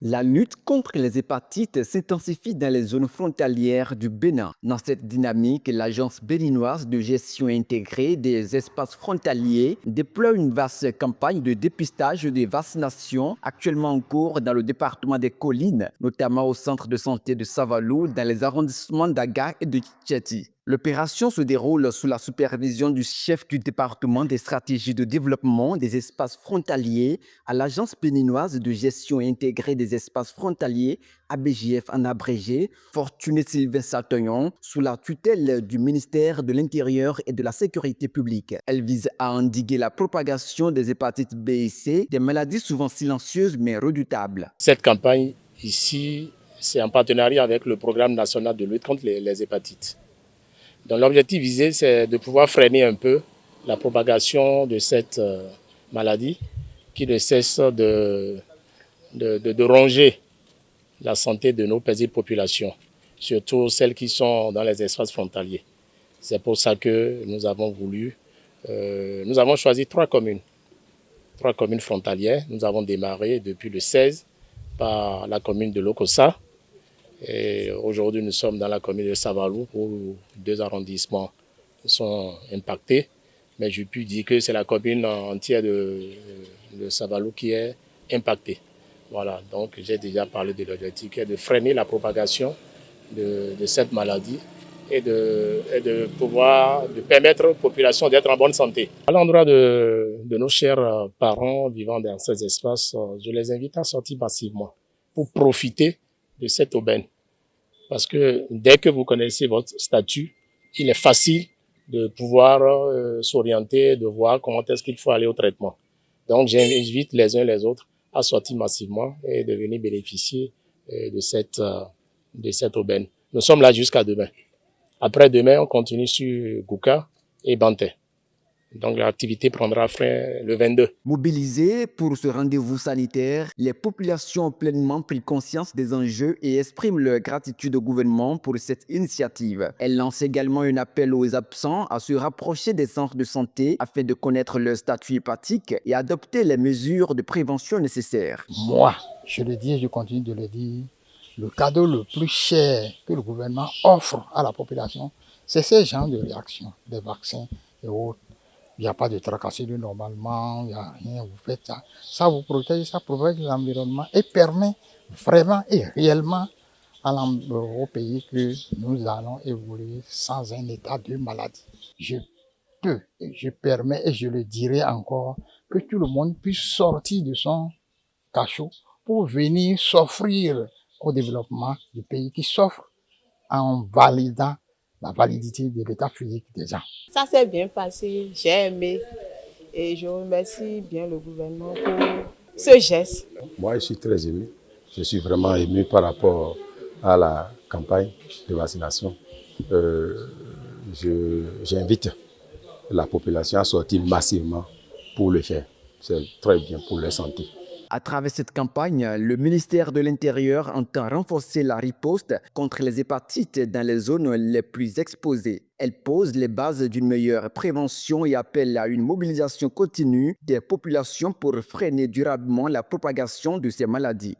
La lutte contre les hépatites s'intensifie dans les zones frontalières du Bénin. Dans cette dynamique, l'Agence béninoise de gestion intégrée des espaces frontaliers déploie une vaste campagne de dépistage des vaccinations actuellement en cours dans le département des Collines, notamment au centre de santé de Savalou, dans les arrondissements d'Aga et de Tcheti. L'opération se déroule sous la supervision du chef du département des stratégies de développement des espaces frontaliers à l'Agence béninoise de gestion intégrée des espaces frontaliers, ABGF en abrégé, Fortuné Sylvain Satoyon, sous la tutelle du ministère de l'Intérieur et de la Sécurité publique. Elle vise à endiguer la propagation des hépatites B et C, des maladies souvent silencieuses mais redoutables. Cette campagne ici, c'est en partenariat avec le programme national de lutte contre les hépatites. Donc l'objectif visé, c'est de pouvoir freiner un peu la propagation de cette maladie qui ne cesse de ronger la santé de nos petites populations, surtout celles qui sont dans les espaces frontaliers. C'est pour ça que nous avons choisi trois communes frontalières. Nous avons démarré depuis le 16 par la commune de Lokossa. Et aujourd'hui, nous sommes dans la commune de Savalou où deux arrondissements sont impactés. Mais je puis dire que c'est la commune entière de Savalou qui est impactée. Voilà, donc j'ai déjà parlé de l'objectif qui est de freiner la propagation de cette maladie et de permettre aux populations d'être en bonne santé. À l'endroit de nos chers parents vivant dans ces espaces, je les invite à sortir massivement pour profiter de cette aubaine. Parce que dès que vous connaissez votre statut, il est facile de pouvoir s'orienter, de voir comment est-ce qu'il faut aller au traitement. Donc j'invite les uns les autres à sortir massivement et de venir bénéficier de cette aubaine. Nous sommes là jusqu'à demain. Après-demain, on continue sur Gouka et Banté. Donc l'activité prendra fin le 22. Mobilisées pour ce rendez-vous sanitaire, les populations ont pleinement pris conscience des enjeux et expriment leur gratitude au gouvernement pour cette initiative. Elles lancent également un appel aux absents à se rapprocher des centres de santé afin de connaître leur statut hépatique et adopter les mesures de prévention nécessaires. Moi, je le dis et je continue de le dire, le cadeau le plus cher que le gouvernement offre à la population, c'est ces genres de réactions, des vaccins et autres. Il n'y a pas de tracasserie normalement, il n'y a rien, vous faites ça. Ça vous protège, ça protège l'environnement et permet vraiment et réellement au pays que nous allons évoluer sans un état de maladie. Je peux, et je permets et je le dirai encore, que tout le monde puisse sortir de son cachot pour venir s'offrir au développement du pays qui s'offre en validant la validité de l'état physique des gens. Ça s'est bien passé, j'ai aimé et je remercie bien le gouvernement pour ce geste. Moi, je suis très ému. Je suis vraiment ému par rapport à la campagne de vaccination. J'invite la population à sortir massivement pour le faire. C'est très bien pour leur santé. À travers cette campagne, le ministère de l'Intérieur entend renforcer la riposte contre les hépatites dans les zones les plus exposées. Elle pose les bases d'une meilleure prévention et appelle à une mobilisation continue des populations pour freiner durablement la propagation de ces maladies.